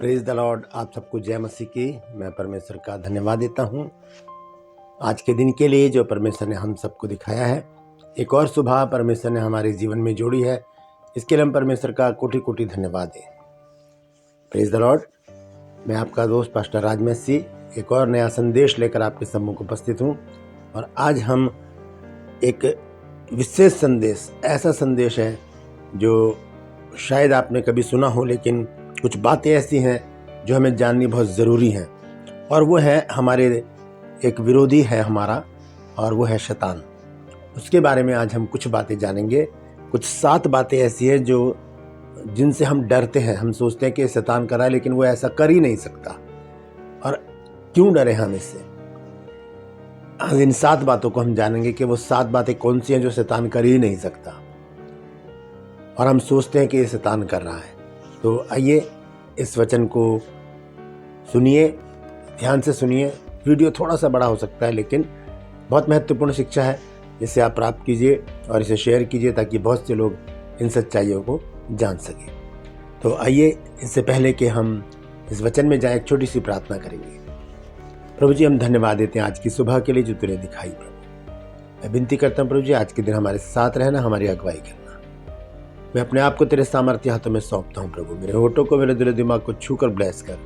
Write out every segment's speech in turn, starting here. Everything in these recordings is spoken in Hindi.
Praise the Lord. आप सबको जय मसीह की। मैं परमेश्वर का धन्यवाद देता हूँ आज के दिन के लिए जो परमेश्वर ने हम सबको दिखाया है। एक और सुबह परमेश्वर ने हमारे जीवन में जोड़ी है, इसके लिए हम परमेश्वर का कोटि कोटि धन्यवाद दें। Praise the Lord. मैं आपका दोस्त पास्टर राज मसीह एक और नया संदेश लेकर आपके सम्मुख उपस्थित हूँ। और आज हम एक विशेष संदेश, ऐसा संदेश है जो शायद आपने कभी सुना हो, लेकिन कुछ बातें ऐसी हैं जो हमें जाननी बहुत ज़रूरी हैं। और वो है हमारे एक विरोधी है हमारा, और वो है शैतान। उसके बारे में आज हम कुछ बातें जानेंगे। कुछ 7 बातें ऐसी हैं जो जिनसे हम डरते हैं। हम सोचते हैं कि शैतान कर रहा है, लेकिन वो ऐसा कर ही नहीं सकता। और क्यों डरे हम इससे? आज इन 7 बातों को हम जानेंगे कि वो 7 बातें कौन सी हैं जो शैतान कर ही नहीं सकता, और हम सोचते हैं कि ये शैतान कर रहा है। तो आइए इस वचन को सुनिए, ध्यान से सुनिए। वीडियो थोड़ा सा बड़ा हो सकता है, लेकिन बहुत महत्वपूर्ण शिक्षा है। इसे आप प्राप्त कीजिए और इसे शेयर कीजिए ताकि बहुत से लोग इन सच्चाइयों को जान सकें। तो आइए, इससे पहले कि हम इस वचन में जाएं, एक छोटी सी प्रार्थना करेंगे। प्रभु जी, हम धन्यवाद देते हैं आज की सुबह के लिए जो तूने दिखाई। प्रभु, मैं विनती करता हूँ प्रभु जी, आज के दिन हमारे साथ रहना, हमारी अगुवाई करना। मैं अपने आप को तेरे सामर्थ्य हाथों में सौंपता हूँ प्रभु। मेरे होठों को, मेरे दिल दिमाग को छूकर ब्लेस कर।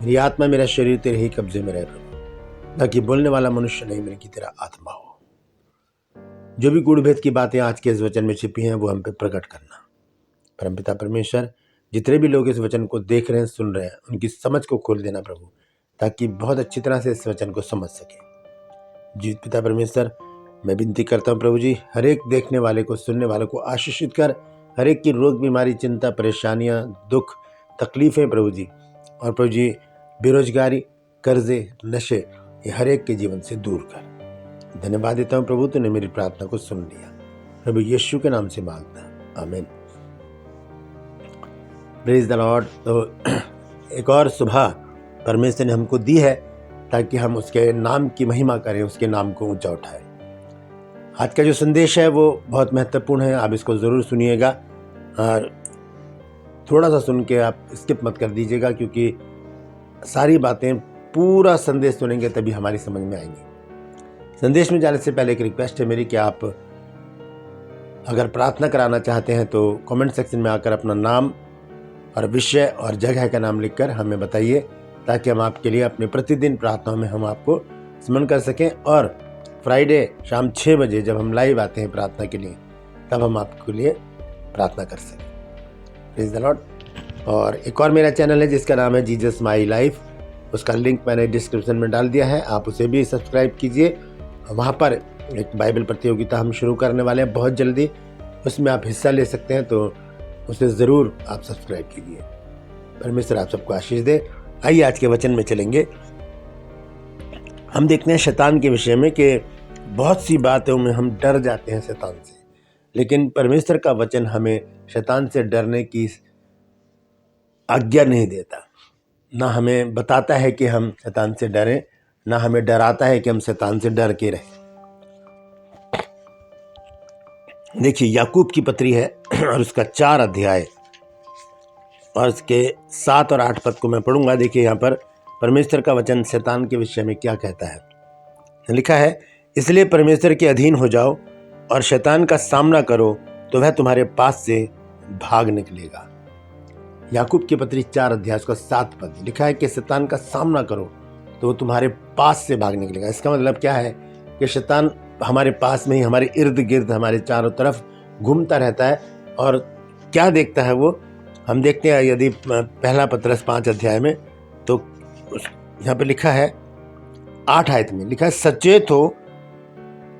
मेरी आत्मा, मेरा शरीर तेरे ही कब्जे में रहे प्रभु, ताकि बोलने वाला मनुष्य नहीं, मेरे की तेरा आत्मा हो। जो भी गूढ़ भेद की बातें आज के इस वचन में छिपी हैं, वो हम पे प्रकट करना। परमपिता परमेश्वर, जितने भी लोग इस वचन को देख रहे हैं, सुन रहे हैं, उनकी समझ को खोल देना प्रभु, ताकि बहुत अच्छी तरह से इस वचन को समझ सके। जी पिता परमेश्वर, मैं विनती करता हूँ प्रभु जी, हर एक देखने वाले को, सुनने वाले को आशीषित कर। हर एक की रोग, बीमारी, चिंता, परेशानियाँ, दुख, तकलीफ़ें प्रभु जी, और प्रभु जी बेरोजगारी, कर्जे, नशे, ये हर एक के जीवन से दूर कर। धन्यवाद देता हूँ प्रभु, तूने मेरी प्रार्थना को सुन लिया। प्रभु यीशु के नाम से मांगता, आमीन। Praise the Lord. तो एक और सुबह परमेश्वर ने हमको दी है ताकि हम उसके नाम की महिमा करें, उसके नाम को ऊंचा उठाएं। आज का जो संदेश है वो बहुत महत्वपूर्ण है, आप इसको ज़रूर सुनिएगा। और थोड़ा सा सुन के आप स्किप मत कर दीजिएगा, क्योंकि सारी बातें, पूरा संदेश सुनेंगे तभी हमारी समझ में आएंगी। संदेश में जाने से पहले एक रिक्वेस्ट है मेरी कि आप अगर प्रार्थना कराना चाहते हैं तो कमेंट सेक्शन में आकर अपना नाम और विषय और जगह का नाम लिखकर हमें बताइए, ताकि हम आपके लिए अपने प्रतिदिन प्रार्थनाओं में हम आपको स्मरण कर सकें। और फ्राइडे शाम 6 बजे जब हम लाइव आते हैं प्रार्थना के लिए, तब हम आपके लिए प्रार्थना कर सकें। Praise the Lord. और एक और मेरा चैनल है जिसका नाम है जीसस माई लाइफ, उसका लिंक मैंने डिस्क्रिप्शन में डाल दिया है, आप उसे भी सब्सक्राइब कीजिए। वहाँ पर एक बाइबल प्रतियोगिता हम शुरू करने वाले हैं बहुत जल्दी, उसमें आप हिस्सा ले सकते हैं, तो उसे ज़रूर आप सब्सक्राइब कीजिए। परमेश्वर आप सबको आशीष दे। आइए आज के वचन में चलेंगे। हम देखते हैं शैतान के विषय में कि बहुत सी बातों में हम डर जाते हैं शैतान से, लेकिन परमेश्वर का वचन हमें शैतान से डरने की आज्ञा नहीं देता। ना हमें बताता है कि हम शैतान से डरें, ना हमें डराता है कि हम शैतान से डर के रहें। देखिए, याकूब की पत्री है और उसका 4 अध्याय और उसके 7 और 8 पद को मैं पढ़ूंगा। देखिए यहाँ पर परमेश्वर का वचन शैतान के विषय में क्या कहता है। लिखा है, इसलिए परमेश्वर के अधीन हो जाओ और शैतान का सामना करो, तो वह तुम्हारे पास से भाग निकलेगा। याकूब की पत्री 4 अध्याय का 7 पद लिखा है कि शैतान का सामना करो तो वो तुम्हारे पास से भाग निकलेगा। इसका मतलब क्या है कि शैतान हमारे पास में ही, हमारे इर्द गिर्द, हमारे चारों तरफ घूमता रहता है। और क्या देखता है वो, हम देखते हैं यदि पहला पत्रस 5 अध्याय में, तो यहाँ पे लिखा है 8 आयत में लिखा है, सचेत हो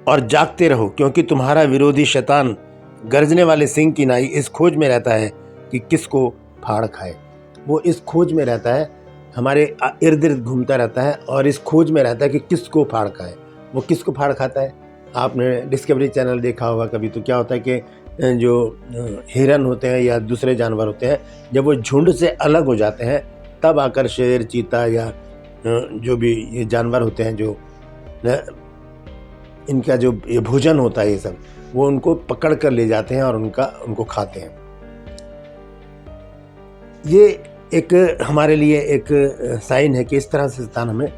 और जागते रहो, क्योंकि तुम्हारा विरोधी शैतान गरजने वाले सिंह की नाई इस खोज में रहता है कि किसको फाड़ खाए। वो इस खोज में रहता है, हमारे इर्द गिर्द घूमता रहता है और इस खोज में रहता है कि किसको फाड़ खाए। वो किसको फाड़ खाता है? आपने डिस्कवरी चैनल देखा होगा कभी, तो क्या होता है कि जो हिरन होते हैं या दूसरे जानवर होते हैं, जब वो झुंड से अलग हो जाते हैं, तब आकर शेर, चीता या जो भी ये जानवर होते हैं, जो इनका जो ये भोजन होता है, ये सब वो उनको पकड़ कर ले जाते हैं और उनको खाते हैं। ये एक हमारे लिए एक साइन है कि इस तरह से शैतान हमें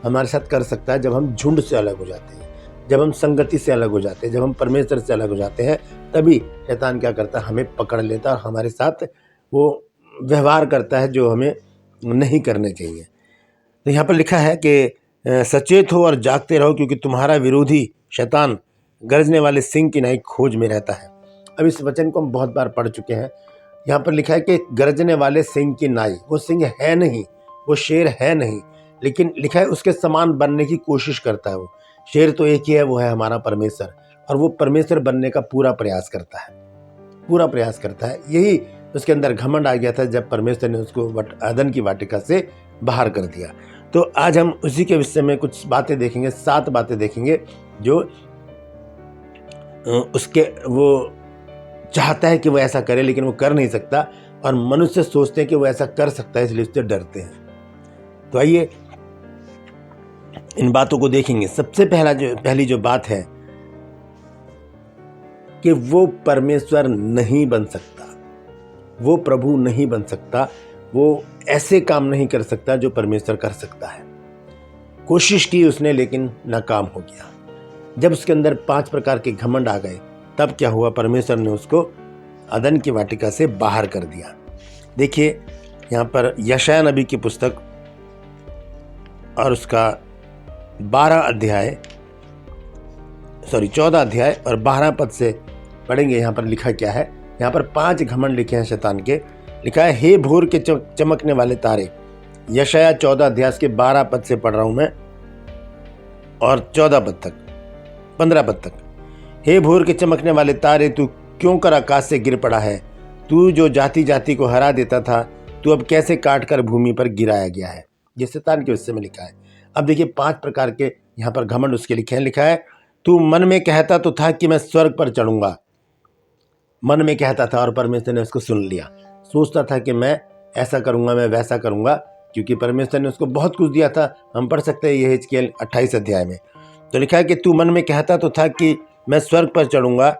हमारे साथ कर सकता है जब हम झुंड से अलग हो जाते हैं, जब हम संगति से अलग हो जाते हैं, जब हम परमेश्वर से अलग हो जाते हैं, तभी शैतान क्या करता है, हमें पकड़ लेता है और हमारे साथ वो व्यवहार करता है जो हमें नहीं करने चाहिए। तो यहाँ पर लिखा है कि सचेत हो और जागते रहो, क्योंकि तुम्हारा विरोधी शैतान गरजने वाले सिंह की नई खोज में रहता है। अब इस वचन को हम बहुत बार पढ़ चुके हैं। यहाँ पर लिखा है कि गरजने वाले सिंह की नाई, वो सिंह है नहीं, वो शेर है नहीं, लेकिन लिखा है उसके समान बनने की कोशिश करता है। वो शेर तो एक ही है, वो है हमारा परमेश्वर, और वो परमेश्वर बनने का पूरा प्रयास करता है, पूरा प्रयास करता है। यही उसके अंदर घमंड आ गया था जब परमेश्वर ने उसको अदन की वाटिका से बाहर कर दिया। तो आज हम उसी के विषय में कुछ बातें देखेंगे, 7 बातें देखेंगे जो उसके वो चाहता है कि वो ऐसा करे लेकिन वो कर नहीं सकता, और मनुष्य सोचते हैं कि वो ऐसा कर सकता है इसलिए उससे डरते हैं। तो आइए इन बातों को देखेंगे। सबसे पहली जो बात है कि वो परमेश्वर नहीं बन सकता, वो प्रभु नहीं बन सकता, वो ऐसे काम नहीं कर सकता जो परमेश्वर कर सकता है। कोशिश की उसने लेकिन नाकाम हो गया। जब उसके अंदर 5 प्रकार के घमंड आ गए, तब क्या हुआ, परमेश्वर ने उसको अदन की वाटिका से बाहर कर दिया। देखिए यहाँ पर यशायाह नबी की पुस्तक और उसका 14 अध्याय और 12 पद से पढ़ेंगे। यहाँ पर लिखा क्या है, यहाँ पर 5 घमंड लिखे हैं शैतान के। लिखा है, हे भोर के चमकने वाले तारे। यशायाह 14 अध्याय के 12 पद से पढ़ रहा हूं मैं, और 15 पद तक। हे भोर के चमकने वाले तारे, तू क्यों कर आकाश से गिर पड़ा है? तू जो जाति जाति को हरा देता था, तू अब कैसे काट कर भूमि पर गिराया गया है। ये शैतान के विषय में लिखा है। अब देखिए 5 प्रकार के यहाँ पर घमंड उसके लिखे हैं। लिखा है, तू मन में कहता तो था कि मैं स्वर्ग पर चढ़ूंगा। मन में कहता था और परमेश्वर ने उसको सुन लिया। सोचता था कि मैं ऐसा करूंगा, मैं वैसा करूंगा, क्योंकि परमेश्वर ने उसको बहुत कुछ दिया था। हम पढ़ सकते हैं ये हिजकियेल 28 अध्याय में। तो लिखा है कि तू मन में कहता तो था कि मैं स्वर्ग पर चढ़ूंगा,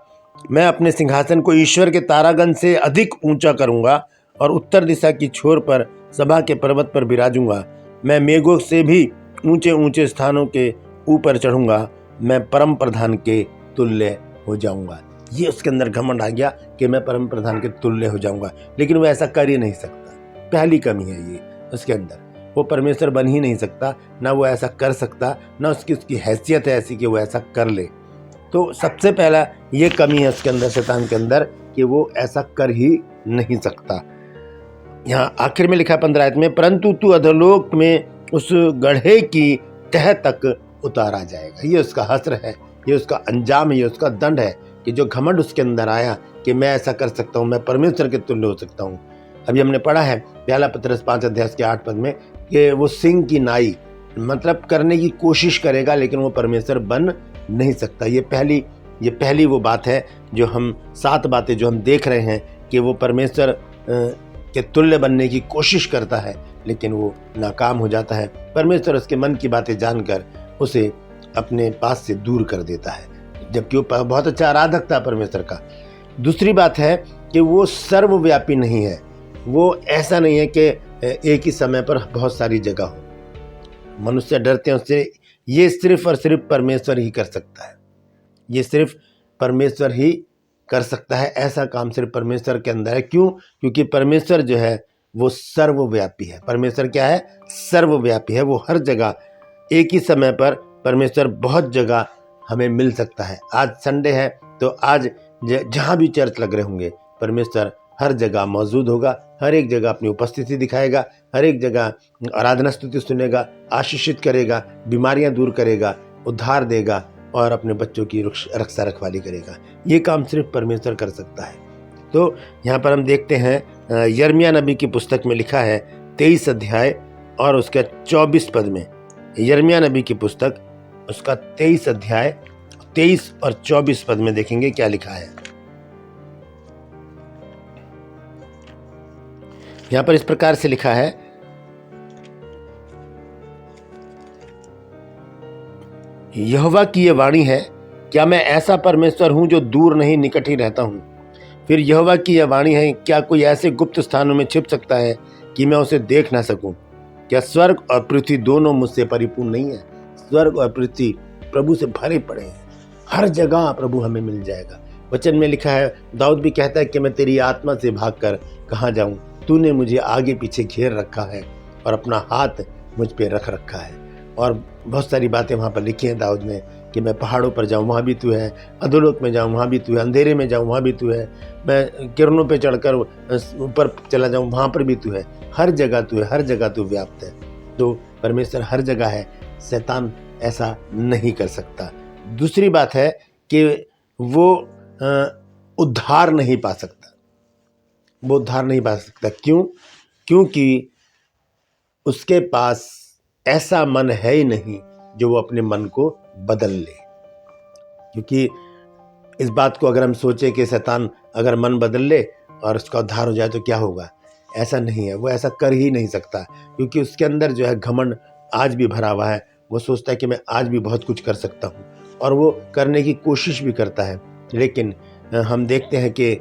मैं अपने सिंहासन को ईश्वर के तारागण से अधिक ऊंचा करूंगा और उत्तर दिशा की छोर पर सभा के पर्वत पर विराजूंगा। मैं मेघों से भी ऊंचे ऊंचे स्थानों के ऊपर चढ़ूंगा, मैं परम प्रधान के तुल्य हो जाऊंगा। ये उसके अंदर घमंड आ गया कि मैं परम प्रधान के तुल्य हो जाऊंगा, लेकिन वो ऐसा कर ही नहीं सकता। पहली कमी है ये उसके अंदर, वो परमेश्वर बन ही नहीं सकता, ना वो ऐसा कर सकता, ना उसकी हैसियत है ऐसी कि वो ऐसा कर ले। तो सबसे पहला ये कमी है उसके अंदर, शैतान के अंदर, कि वो ऐसा कर ही नहीं सकता। यहाँ आखिर में लिखा 15 आयत में, परंतु तू अधोलोक में उस गड्ढे की तह तक उतारा जाएगा। ये उसका हस्र है, ये उसका अंजाम है, ये उसका दंड है कि जो घमंड उसके अंदर आया कि मैं ऐसा कर सकता हूँ, मैं परमेश्वर के तुल्य हो सकता हूँ। अभी हमने पढ़ा है पहला पत्रस 5 अध्याय के 8 पद में कि वो सिंह की नाई, मतलब करने की कोशिश करेगा लेकिन वो परमेश्वर बन नहीं सकता। ये पहली वो बात है जो हम 7 बातें जो हम देख रहे हैं कि वो परमेश्वर के तुल्य बनने की कोशिश करता है लेकिन वो नाकाम हो जाता है। परमेश्वर उसके मन की बातें जानकर उसे अपने पास से दूर कर देता है, जबकि वो बहुत अच्छा आराधक था परमेश्वर का। दूसरी बात है कि वो सर्वव्यापी नहीं है। वो ऐसा नहीं है कि एक ही समय पर बहुत सारी जगह हो। मनुष्य डरते हैं उससे, ये सिर्फ और सिर्फ परमेश्वर ही कर सकता है। ये सिर्फ परमेश्वर ही कर सकता है, ऐसा काम सिर्फ परमेश्वर के अंदर है। क्यों? क्योंकि परमेश्वर जो है वो सर्वव्यापी है। परमेश्वर क्या है? सर्वव्यापी है। वो हर जगह एक ही समय पर परमेश्वर बहुत जगह हमें मिल सकता है। आज संडे है तो आज जहाँ भी चर्च लग रहे होंगे, परमेश्वर हर जगह मौजूद होगा, हर एक जगह अपनी उपस्थिति दिखाएगा, हर एक जगह आराधना स्तुति सुनेगा, आशीषित करेगा, बीमारियां दूर करेगा, उद्धार देगा और अपने बच्चों की रक्षा रखवाली करेगा। ये काम सिर्फ परमेश्वर कर सकता है। तो यहाँ पर हम देखते हैं यिर्मयाह नबी की पुस्तक में लिखा है 23 अध्याय और उसका 24 पद में। यिर्मयाह नबी की पुस्तक उसका 23 अध्याय 23 और 24 पद में देखेंगे क्या लिखा है। यहाँ पर इस प्रकार से लिखा है, यहोवा की ये वाणी है, क्या मैं ऐसा परमेश्वर हूं जो दूर नहीं निकट ही रहता हूं। फिर यहोवा की यह वाणी है, क्या कोई ऐसे गुप्त स्थानों में छिप सकता है कि मैं उसे देख ना सकूं? क्या स्वर्ग और पृथ्वी दोनों मुझसे परिपूर्ण नहीं है? स्वर्ग और पृथ्वी प्रभु से भरे पड़े हैं, हर जगह प्रभु हमें मिल जाएगा। वचन में लिखा है, दाऊद भी कहता है कि मैं तेरी आत्मा से भागकर कहाँ जाऊं? तूने मुझे आगे पीछे घेर रखा है और अपना हाथ मुझ पे रख रखा है। और बहुत सारी बातें वहाँ पर लिखी हैं दाऊद ने कि मैं पहाड़ों पर जाऊँ वहाँ भी तू है, अधोलोक में जाऊँ वहाँ भी तू है, अंधेरे में जाऊँ वहाँ भी तू है, मैं किरणों पे चढ़कर ऊपर चला जाऊँ वहाँ पर भी तू है। हर जगह तू है, हर जगह तू व्याप्त है। तो परमेश्वर हर जगह है, शैतान ऐसा नहीं कर सकता। दूसरी बात है कि वो उद्धार नहीं पा सकता। वो उद्धार नहीं पा सकता। क्यों? क्योंकि उसके पास ऐसा मन है ही नहीं जो वो अपने मन को बदल ले। क्योंकि इस बात को अगर हम सोचें कि शैतान अगर मन बदल ले और उसका उद्धार हो जाए तो क्या होगा, ऐसा नहीं है। वो ऐसा कर ही नहीं सकता, क्योंकि उसके अंदर जो है घमंड आज भी भरा हुआ है। वो सोचता है कि मैं आज भी बहुत कुछ कर सकता हूँ, और वो करने की कोशिश भी करता है। लेकिन हम देखते हैं कि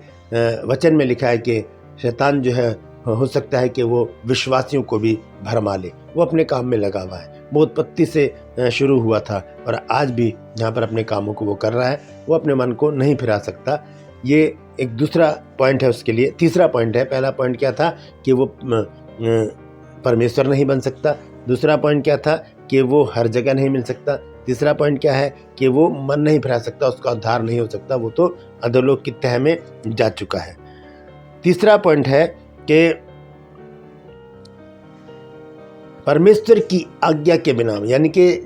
वचन में लिखा है कि शैतान जो है हो सकता है कि वो विश्वासियों को भी भरमा ले। वो अपने काम में लगा हुआ है। वो उत्पत्ति से शुरू हुआ था और आज भी यहाँ पर अपने कामों को वो कर रहा है। वो अपने मन को नहीं फिरा सकता। ये एक दूसरा पॉइंट है उसके लिए। तीसरा पॉइंट है, पहला पॉइंट क्या था कि वो परमेश्वर नहीं बन सकता। दूसरा पॉइंट क्या था कि वो हर जगह नहीं मिल सकता। तीसरा पॉइंट क्या है कि वो मन नहीं फिरा सकता, उसका उद्धार नहीं हो सकता, वो तो अधोलोक की तह में जा चुका है। तीसरा पॉइंट है कि परमेश्वर की आज्ञा के बिना, यानी कि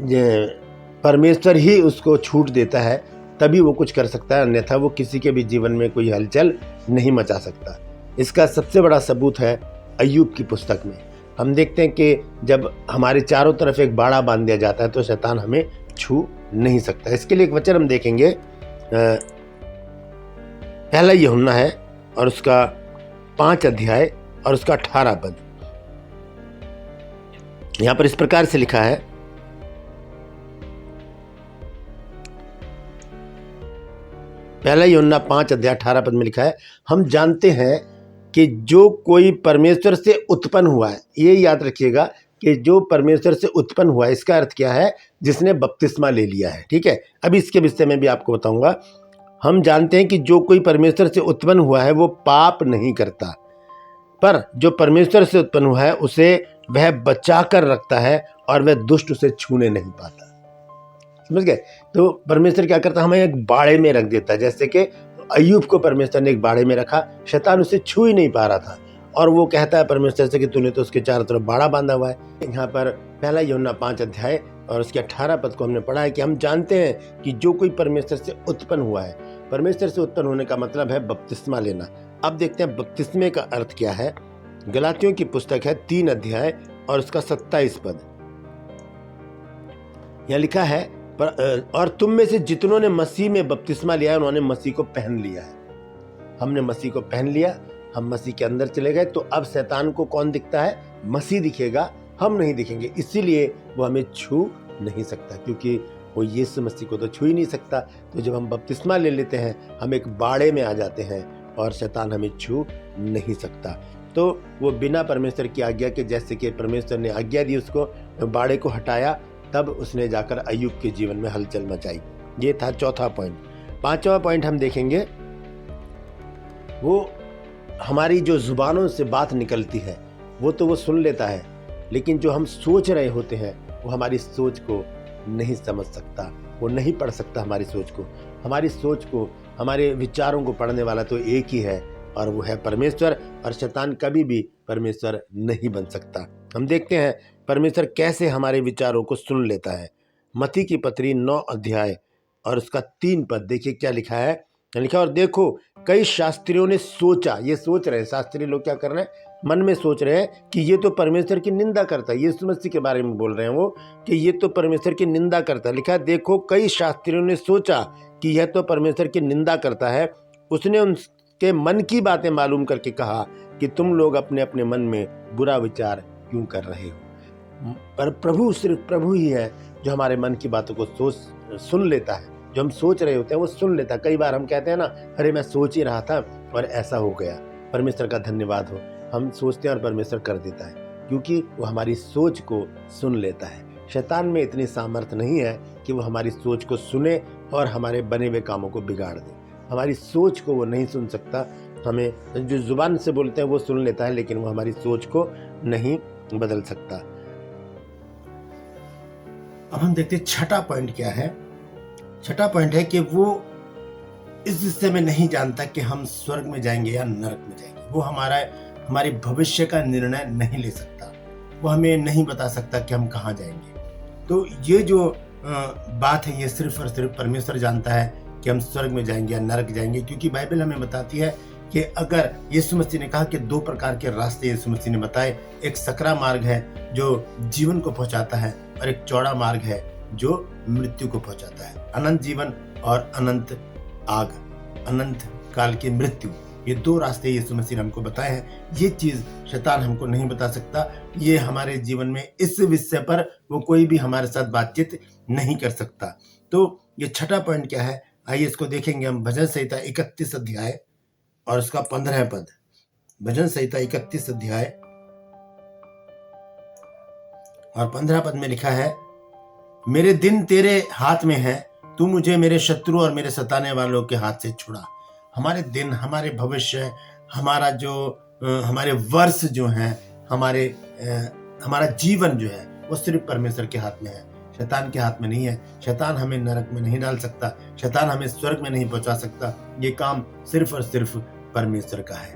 परमेश्वर ही उसको छूट देता है तभी वो कुछ कर सकता है, अन्यथा वो किसी के भी जीवन में कोई हलचल नहीं मचा सकता। इसका सबसे बड़ा सबूत है अय्यूब की पुस्तक में। हम देखते हैं कि जब हमारे चारों तरफ एक बाड़ा बांध दिया जाता है तो शैतान हमें छू नहीं सकता। इसके लिए एक वचन हम देखेंगे, पहला यूहन्ना है और उसका 5 अध्याय और उसका 18 पद। यहां पर इस प्रकार से लिखा है, पहला यूहन्ना 5 अध्याय 18 पद में लिखा है, हम जानते हैं कि जो कोई परमेश्वर से उत्पन्न हुआ है, ये याद रखिएगा कि जो परमेश्वर से उत्पन्न हुआ है, इसका अर्थ क्या है? जिसने बपतिस्मा ले लिया है। ठीक है, अभी इसके विषय में भी आपको बताऊंगा। हम जानते हैं कि जो कोई परमेश्वर से उत्पन्न हुआ है वो पाप नहीं करता, पर जो परमेश्वर से उत्पन्न हुआ है उसे वह बचा कर रखता है और वह दुष्ट उसे छूने नहीं पाता। समझ गए? तो परमेश्वर क्या करता है? हमें एक बाड़े में रख देता है। जैसे कि अय्यूब को परमेश्वर ने एक बाड़े में रखा, शैतान उसे छू ही नहीं पा रहा था, और वो कहता है परमेश्वर से कि तूने तो उसके चारों तरफ बाड़ा बांधा हुआ है। यहाँ पर पहला यूहन्ना 5 अध्याय और उसके 18 पद को हमने पढ़ा है कि हम जानते हैं कि जो कोई परमेश्वर से उत्पन्न हुआ है। परमेश्वर से उत्पन्न होने का मतलब है बपतिस्मा लेना। अब देखते हैं बपतिस्मे का अर्थ क्या है। गलातियों की पुस्तक है 3 अध्याय और उसका 27 पद। यहाँ लिखा है, और तुम में से जितनों ने मसीह में बपतिस्मा लिया है उन्होंने मसीह को पहन लिया है। हमने मसीह को पहन लिया, हम मसीह के अंदर चले गए, तो अब शैतान को कौन दिखता है? मसीह दिखेगा, हम नहीं दिखेंगे। इसीलिए वो हमें छू नहीं सकता, क्योंकि वो यीशु मसीह को तो छू ही नहीं सकता। तो जब हम बपतिस्मा ले लेते हैं हम एक बाड़े में आ जाते हैं और शैतान हमें छू नहीं सकता। तो वो बिना परमेश्वर की आज्ञा के, जैसे कि परमेश्वर ने आज्ञा दी उसको, बाड़े को हटाया, तब उसने जाकर अय्यूब के जीवन में हलचल मचाई। ये था चौथा पॉइंट। पांचवा पॉइंट हम देखेंगे, वो हमारी जो जुबानों से बात निकलती है वो तो वो सुन लेता है, लेकिन जो हम सोच रहे होते हैं वो हमारी सोच को नहीं समझ सकता, वो नहीं पढ़ सकता हमारी सोच को। हमारी सोच को, हमारे विचारों को पढ़ने वाला तो एक ही है, और वो है परमेश्वर। और शैतान कभी भी परमेश्वर नहीं बन सकता। हम देखते हैं परमेश्वर कैसे हमारे विचारों को सुन लेता है। मत्ती की पत्री 9 अध्याय और उसका 3 पद देखिए क्या लिखा है। लिखा, और देखो कई शास्त्रियों ने सोचा, ये सोच रहे हैं, शास्त्री लोग क्या कर रहे हैं? मन में सोच रहे हैं कि ये तो परमेश्वर की निंदा करता है। यीशु मसीह के बारे में बोल रहे हैं वो कि ये तो परमेश्वर की निंदा करता है। लिखा है, देखो कई शास्त्रियों ने सोचा कि यह तो परमेश्वर की निंदा करता है। उसने उनके मन की बातें मालूम करके कहा कि तुम लोग अपने अपने मन में बुरा विचार क्यों कर रहे हो? पर प्रभु, सिर्फ प्रभु ही है जो हमारे मन की बातों को सुन लेता है। जो हम सोच रहे होते हैं वो सुन लेता है। कई बार हम कहते हैं ना, अरे मैं सोच ही रहा था और ऐसा हो गया। परमेश्वर का धन्यवाद हो, हम सोचते हैं और परमेश्वर कर देता है, क्योंकि वो हमारी सोच को सुन लेता है। शैतान में इतनी सामर्थ्य नहीं है कि वो हमारी सोच को सुने और हमारे बने हुए कामों को बिगाड़ दे। हमारी सोच को वो नहीं सुन सकता। हमें जो जुबान से बोलते हैं वो सुन लेता है, लेकिन वो हमारी सोच को नहीं बदल सकता। अब हम देखते हैं छठा पॉइंट क्या है। छठा पॉइंट है कि वो इस हिस्से में नहीं जानता कि हम स्वर्ग में जाएंगे या नरक में जाएंगे। वो हमारे भविष्य का निर्णय नहीं ले सकता। वो हमें नहीं बता सकता कि हम कहाँ जाएंगे। तो ये जो बात है, ये सिर्फ और सिर्फ परमेश्वर जानता है कि हम स्वर्ग में जाएंगे या नरक जाएंगे, क्योंकि बाइबल हमें बताती है कि अगर यीशु मसीह ने कहा कि 2 प्रकार के रास्ते यीशु मसीह ने बताए, एक सकरा मार्ग है जो जीवन को पहुंचाता है और एक चौड़ा मार्ग है जो मृत्यु को पहुंचाता है, अनंत जीवन और अनंत आग, अनंत काल की मृत्यु। ये 2 रास्ते यीशु मसीह ने हमको बताए हैं। ये चीज शैतान हमको नहीं बता सकता। ये हमारे जीवन में इस विषय पर वो कोई भी हमारे साथ बातचीत नहीं कर सकता। तो ये छठा पॉइंट क्या है, आइए इसको देखेंगे हम। भजन संहिता 31 अध्याय और उसका 15 पद। भजन संहिता 31 अध्याय और 15 पद में लिखा है, मेरे दिन तेरे हाथ में है, तू मुझे मेरे शत्रु और मेरे सताने वालों के हाथ से छुड़ा। हमारे दिन, हमारे भविष्य, हमारे वर्ष जो हैं, हमारा जीवन जो है वो सिर्फ परमेश्वर के हाथ में है, शैतान के हाथ में नहीं है। शैतान हमें नरक में नहीं डाल सकता, शैतान हमें स्वर्ग में नहीं पहुंचा सकता। ये काम सिर्फ और सिर्फ परमेश्वर का है।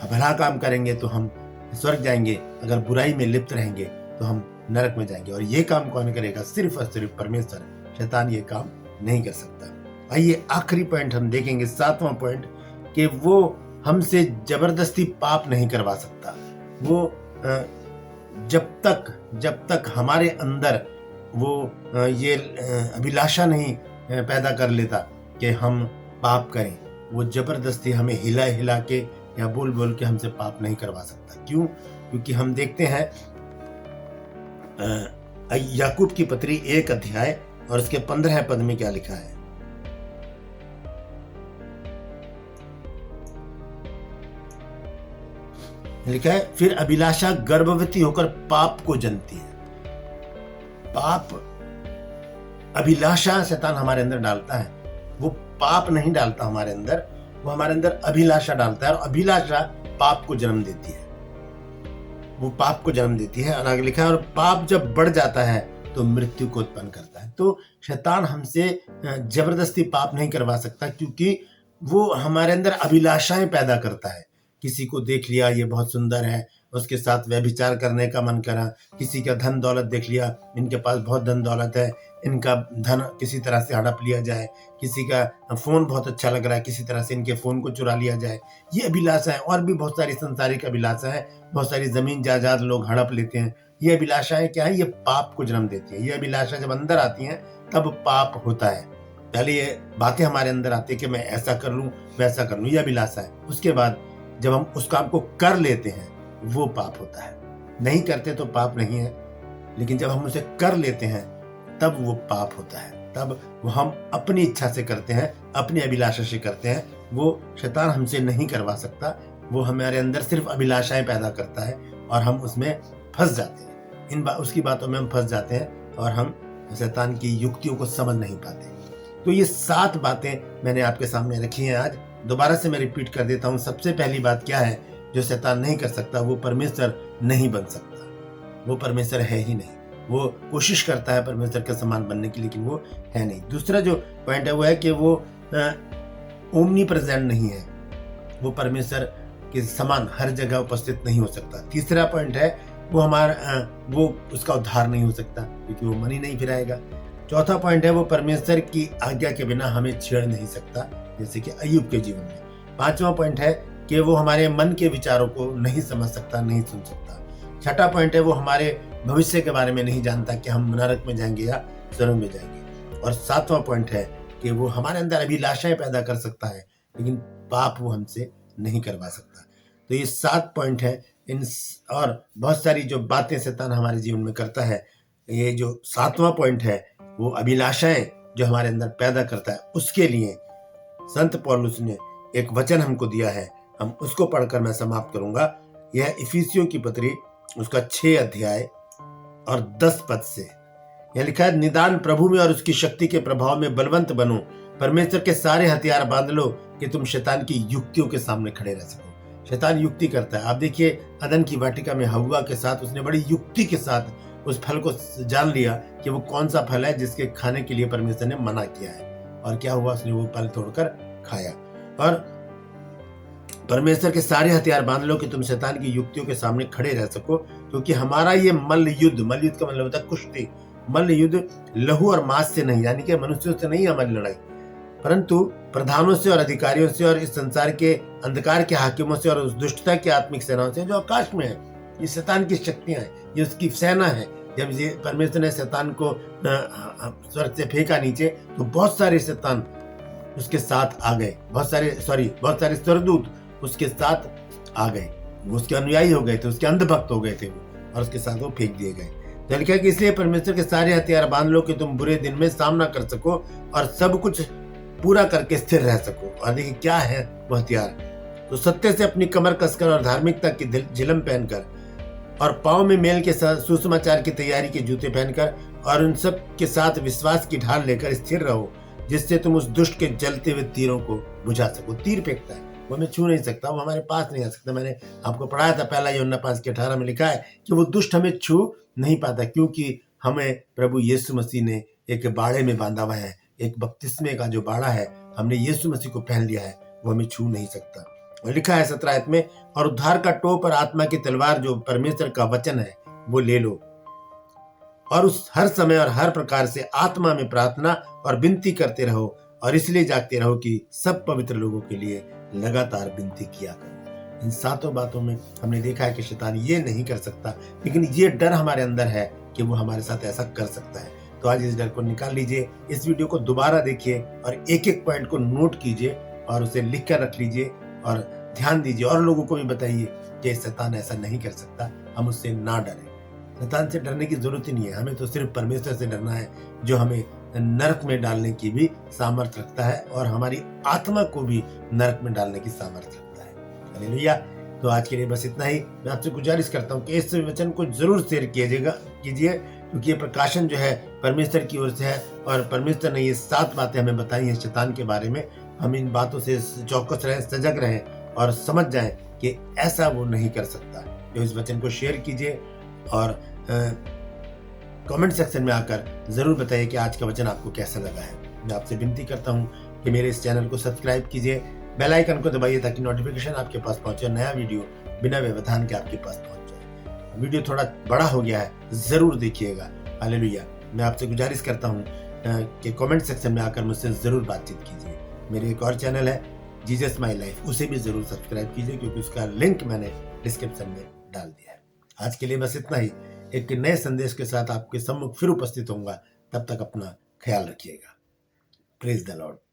भला काम करेंगे तो हम स्वर्ग जाएंगे, अगर बुराई में लिप्त रहेंगे तो हम नरक में जाएंगे। और ये काम कौन करेगा? सिर्फ और सिर्फ परमेश्वर। शैतान ये काम नहीं कर सकता। आइए आखिरी पॉइंट हम देखेंगे, 7वां पॉइंट, कि वो हमसे जबरदस्ती पाप नहीं करवा सकता। वो जब तक हमारे अंदर वो ये अभिलाषा नहीं पैदा कर लेता कि हम पाप करें, वो जबरदस्ती हमें हिला हिला के या बोल बोल के हमसे पाप नहीं करवा सकता। क्यों? क्योंकि हम देखते हैं याकूब की पत्री 1 अध्याय और उसके 15 पद में क्या लिखा है। लिखा है, फिर अभिलाषा गर्भवती होकर पाप को जनती है। पाप, अभिलाषा शैतान हमारे अंदर डालता है। वो पाप नहीं डालता हमारे अंदर, वो हमारे अंदर अभिलाषा डालता है, और अभिलाषा पाप को जन्म देती है। वो पाप को जन्म देती है। और आगे लिखा है, और पाप जब बढ़ जाता है तो मृत्यु को उत्पन्न करता है। तो शैतान हमसे जबरदस्ती पाप नहीं करवा सकता, क्योंकि वो हमारे अंदर अभिलाषाएं पैदा करता है। किसी को देख लिया, ये बहुत सुंदर है, उसके साथ व्यभिचार करने का मन करा। किसी का धन दौलत देख लिया, इनके पास बहुत धन दौलत है, इनका धन किसी तरह से हड़प लिया जाए। किसी का फोन बहुत अच्छा लग रहा है, किसी तरह से इनके फोन को चुरा लिया जाए। ये अभिलाषा है। और भी बहुत सारी संसारिक अभिलाषा है। बहुत सारी जमीन जायदाद लोग हड़प लेते हैं। ये अभिलाषाएं क्या है? ये पाप को जन्म देती है। ये अभिलाषा जब अंदर आती है तब पाप होता है। पहले ये बातें हमारे अंदर आती है कि मैं ऐसा कर लूं, वैसा कर लूं, ये अभिलाषा है। उसके बाद जब हम उस काम को कर लेते हैं वो पाप होता है। नहीं करते तो पाप नहीं है, लेकिन जब हम उसे कर लेते हैं तब वो पाप होता है। तब वो हम अपनी इच्छा से करते हैं, अपनी अभिलाषा से करते हैं। वो शैतान हमसे नहीं करवा सकता। वो हमारे अंदर सिर्फ अभिलाषाएं पैदा करता है और हम उसमें फंस जाते हैं। उसकी बातों में हम फंस जाते हैं और हम शैतान की युक्तियों को समझ नहीं पाते। तो ये 7 बातें मैंने आपके सामने रखी हैं आज। दोबारा से मैं रिपीट कर देता हूँ। सबसे पहली बात क्या है जो शैतान नहीं कर सकता? वो परमेश्वर नहीं बन सकता। वो परमेश्वर है ही नहीं। वो कोशिश करता है परमेश्वर के समान बनने की, लेकिन वो है नहीं। दूसरा जो पॉइंट है वो है कि वो ओमनी प्रेजेंट नहीं है। वो परमेश्वर के समान हर जगह उपस्थित नहीं हो सकता। तीसरा पॉइंट है वो उसका उद्धार नहीं हो सकता, क्योंकि वो मन ही नहीं फिराएगा। चौथा पॉइंट है वो परमेश्वर की आज्ञा के बिना हमें छेड़ नहीं सकता, जैसे कि अय्यूब के जीवन में। 5वां पॉइंट है कि वो हमारे मन के विचारों को नहीं समझ सकता, नहीं सुन सकता। छठा पॉइंट है वो हमारे भविष्य के बारे में नहीं जानता कि हम नरक में जाएंगे या स्वर्ग में जाएंगे। और 7वां पॉइंट है कि वो हमारे अंदर अभिलाषाएं पैदा कर सकता है, लेकिन पाप वो हमसे नहीं करवा सकता। तो ये 7 पॉइंट है। और बहुत सारी जो बातें शैतान हमारे जीवन में करता है, ये जो 7वां पॉइंट है वो अभिलाषाएं जो हमारे अंदर पैदा करता है, उसके लिए संत पौलुस ने एक वचन हमको दिया है। हम उसको पढ़कर मैं समाप्त करूंगा। यह इफिसियों की पत्री उसका 6 अध्याय और 10 पद से यह लिखा है, निदान प्रभु में और उसकी शक्ति के प्रभाव में बलवंत बनो, परमेश्वर के सारे हथियार बांध लो कि तुम शैतान की युक्तियों के सामने खड़े रह सको। शैतान युक्ति करता है। आप देखिए, अदन की वाटिका में हव्वा के साथ उसने बड़ी युक्ति के साथ उस फल को जान लिया कि वो कौन सा फल है जिसके खाने के लिए परमेश्वर ने मना किया है, और क्या हुआ, उसने वो फल तोड़कर खाया। और परमेश्वर के सारे हथियार बांध लो कि तुम शैतान की युक्तियों के सामने खड़े रह सको, क्योंकि हमारा ये मल्ल युद्ध का मतलब होता है कुश्ती। मल्ल युद्ध लहू और मांस से नहीं, यानी कि मनुष्यों से नहीं हमारी लड़ाई, परंतु प्रधानों से और अधिकारियों से और इस संसार के अंधकार के हाकिमों से और उस दुष्टता की आत्मिक सेनाओं से जो आकाश में है। ये शैतान की शक्तियां हैं, ये उसकी सेना है। जब ये परमेश्वर ने शैतान को स्वर्ग से फेंका नीचे, तो बहुत सारे शैतान उसके साथ आ गए, बहुत सारे स्वर्गदूत उसके साथ आ गए, वो उसके अनुयायी हो गए थे, उसके अंधभक्त हो गए थे वो, और उसके साथ वो फेंक दिए गए। तो लिखा कि इसलिए परमेश्वर के सारे हथियार बांध लो कि तुम बुरे दिन में सामना कर सको और सब कुछ पूरा करके स्थिर रह सको। और देखिए क्या है वो हथियार, तो सत्य से अपनी कमर कसकर और धार्मिकता की झिलम पहनकर और पाँव में मेल के साथ सुसमाचार की तैयारी के जूते पहनकर और उन सब के साथ विश्वास की ढाल लेकर स्थिर रहो, जिससे तुम उस दुष्ट के जलते हुए तीरों को बुझा सको। तीर फेंकता है, वो हमें छू नहीं सकता, वो हमारे पास नहीं आ सकता। मैंने आपको पढ़ाया था, पहला यूहन्ना 5:18 में लिखा है कि वो दुष्ट हमें छू नहीं पाता, क्योंकि हमें प्रभु यीशु मसीह ने एक बाड़े में बांधा हुआ है। एक बपतिस्मे का जो बाड़ा है, हमने यीशु मसीह को पहन लिया है, वो हमें छू नहीं सकता। और लिखा है 17 आयत में, और उद्धार का टोप और आत्मा की तलवार जो परमेश्वर का वचन है वो ले लो, और उस हर समय और हर प्रकार से आत्मा में प्रार्थना और विनती करते रहो, और इसलिए जागते रहो कि सब पवित्र लोगों के लिए लगातार विनती किया करो। इन 7 बातों में हमने देखा है कि शैतान ये नहीं कर सकता, लेकिन ये डर हमारे अंदर है कि वो हमारे साथ ऐसा कर सकता है। तो आज इस डर को निकाल लीजिए, इस वीडियो को दोबारा देखिए और एक एक पॉइंट को नोट कीजिए और उसे लिख कर रख लीजिए और ध्यान दीजिए, और लोगों को भी बताइए कि शैतान ऐसा नहीं कर सकता, हम उससे ना डरें। शैतान से डरने की जरूरत ही नहीं है, हमें तो सिर्फ परमेश्वर से डरना है, जो हमें नरक में डालने की भी सामर्थ्य रखता है और हमारी आत्मा को भी नरक में डालने की सामर्थ्य रखता है। हालेलुया। तो आज के लिए बस इतना ही। मैं आपसे गुजारिश करता हूँ कि इस वचन को जरूर शेयर कीजिए, क्योंकि ये प्रकाशन जो है परमेश्वर की ओर से है, और परमेश्वर ने ये 7 बातें हमें बताई हैं शैतान के बारे में। हम इन बातों से चौकस रहें, सजग रहें और समझ जाएं कि ऐसा वो नहीं कर सकता। तो इस वचन को शेयर कीजिए और कमेंट सेक्शन में आकर जरूर बताइए कि आज का वचन आपको कैसा लगा है। मैं आपसे विनती करता हूँ कि मेरे इस चैनल को सब्सक्राइब कीजिए, बेल आइकन को दबाइए ताकि नोटिफिकेशन आपके पास पहुंचे, नया वीडियो बिना व्यवधान के आपके पास पहुंच जाए। वीडियो थोड़ा बड़ा हो गया है, जरूर देखिएगा। हालेलुया। मैं आपसे गुजारिश करता हूँ कि कमेंट सेक्शन में आकर मुझसे जरूर बातचीत कीजिए। मेरे एक और चैनल है जीसस माई लाइफ, उसे भी जरूर सब्सक्राइब कीजिए, क्योंकि उसका लिंक मैंने डिस्क्रिप्शन में डाल दिया है। आज के लिए बस इतना ही। एक नए संदेश के साथ आपके सम्मुख फिर उपस्थित होऊंगा। तब तक अपना ख्याल रखिएगा। Praise the Lord.